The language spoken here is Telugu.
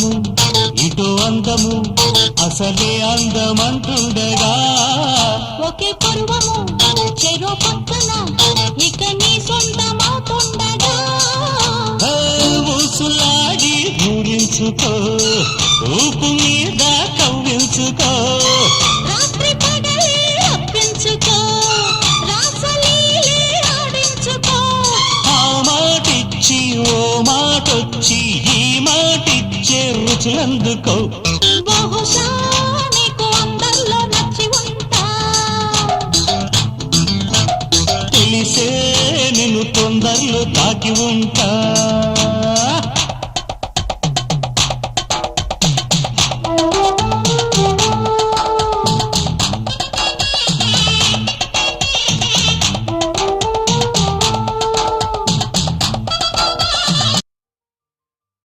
అందము ఇటు అందము అసలే అందమంటుండగా ఒకే పరువము చెరో పక్కన ఇక నీ సొంతమవుతుండగా ఊసులాడి ఊరించుకో ఊపు మీద కవ్వించుకో రాత్రి పగలే అప్పించుకో రాసలీలే ఆడించుకో ఆ మాటిచ్చి ఓ మాటొచ్చి ఈ మాటిచ్చే రుచులందుకో బహుశా నీకు అందరిలో నచ్చి ఉంటా తెలిసే నిన్ను తొందరలో తాకి ఉంటా